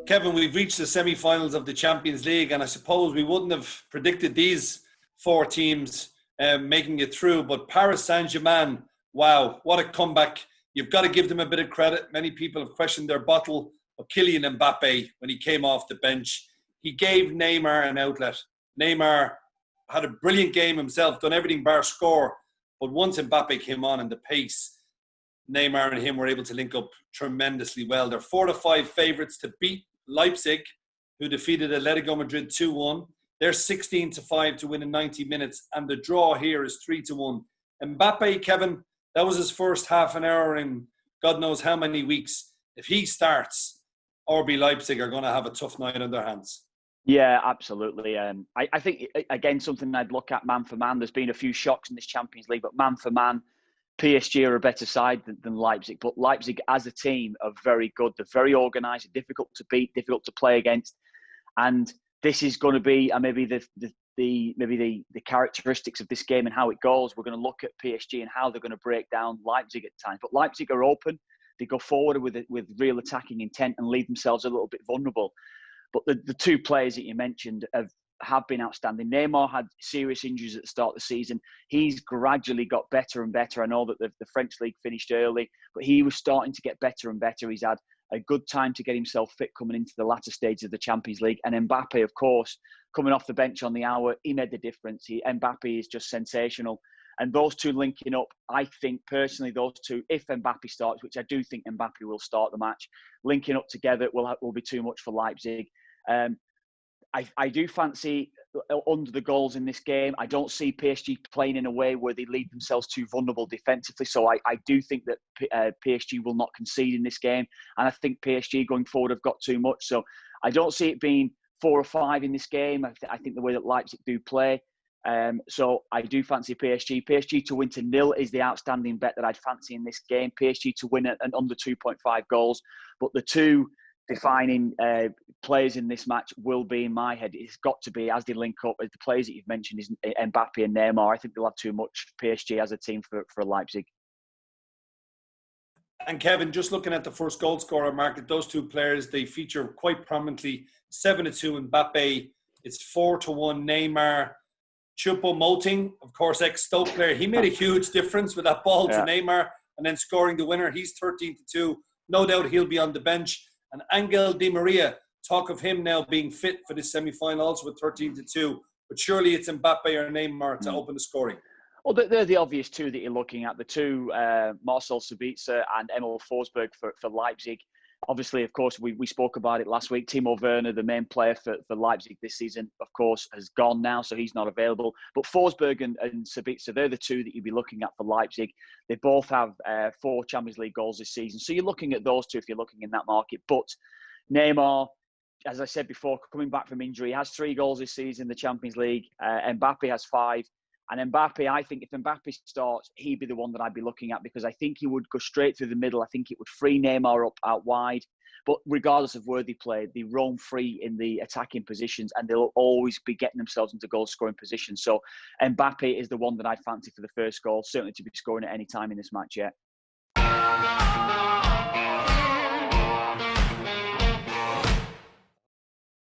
Kevin, we've reached the semi-finals of the Champions League, and I suppose we wouldn't have predicted these four teams making it through, but Paris Saint-Germain, wow, what a comeback. You've got to give them a bit of credit. Many people have questioned their bottle of Kylian Mbappe when he came off the bench. He gave Neymar an outlet. Neymar had a brilliant game himself, done everything bar score, but once Mbappe came on and the pace, Neymar and him were able to link up tremendously well. They're 4-5 favourites to beat Leipzig, who defeated Atletico Madrid 2-1. They're 16-5 to win in 90 minutes, and the draw here is 3-1. Mbappe, Kevin, that was his first half an hour in God knows how many weeks. If he starts, RB Leipzig are going to have a tough night on their hands. Yeah, absolutely. I think, again, something I'd look at man for man. There's been a few shocks in this Champions League, but man for man, PSG are a better side than Leipzig. But Leipzig as a team are very good. They're very organised, difficult to beat, difficult to play against. And this is going to be maybe the characteristics of this game and how it goes. We're going to look at PSG and how they're going to break down Leipzig at times. But Leipzig are open. They go forward with real attacking intent and leave themselves a little bit vulnerable. But the two players that you mentioned have been outstanding. Neymar had serious injuries at the start of the season. He's gradually got better and better. I know that the French league finished early, but he was starting to get better and better. He's had a good time to get himself fit coming into the latter stages of the Champions League. And Mbappe, of course, coming off the bench on the hour, he made the difference. Mbappe is just sensational. And those two linking up, I think personally, those two, if Mbappe starts, which I do think Mbappe will start the match, linking up together will be too much for Leipzig. I do fancy under the goals in this game. I don't see PSG playing in a way where they leave themselves too vulnerable defensively. So I do think that PSG will not concede in this game. And I think PSG going forward have got too much. So I don't see it being 4 or 5 in this game. I think the way that Leipzig do play. So I do fancy PSG. PSG to win to 0 is the outstanding bet that I'd fancy in this game. PSG to win an under 2.5 goals. But the two defining players in this match will be, in my head, it's got to be, as they link up, as the players that you've mentioned, is Mbappe and Neymar. I think they'll have too much PSG as a team for Leipzig. And Kevin, just looking at the first goal scorer market, those two players, they feature quite prominently. 7-2 Mbappe, it's 4-1 Neymar. Choupo-Moting, of course, ex-Stoke player, he made a huge difference with that ball to Neymar and then scoring the winner. He's 13-2. No doubt he'll be on the bench. And Angel Di Maria, talk of him now being fit for this semi-final also with 13-2. But surely it's Mbappe or Neymar to open the scoring. Well, they're the obvious two that you're looking at. The two, Marcel Sabitzer and Emil Forsberg for Leipzig. Obviously, of course, we spoke about it last week. Timo Werner, the main player for Leipzig this season, of course, has gone now, so he's not available. But Forsberg and Sabitzer, they're the two that you'd be looking at for Leipzig. They both have 4 Champions League goals this season. So you're looking at those two if you're looking in that market. But Neymar, as I said before, coming back from injury, has 3 goals this season in the Champions League. Mbappe has 5. And Mbappe, I think if Mbappe starts, he'd be the one that I'd be looking at because I think he would go straight through the middle. I think it would free Neymar up out wide. But regardless of where they play, they roam free in the attacking positions and they'll always be getting themselves into goal-scoring positions. So Mbappe is the one that I'd fancy for the first goal, certainly to be scoring at any time in this match yet.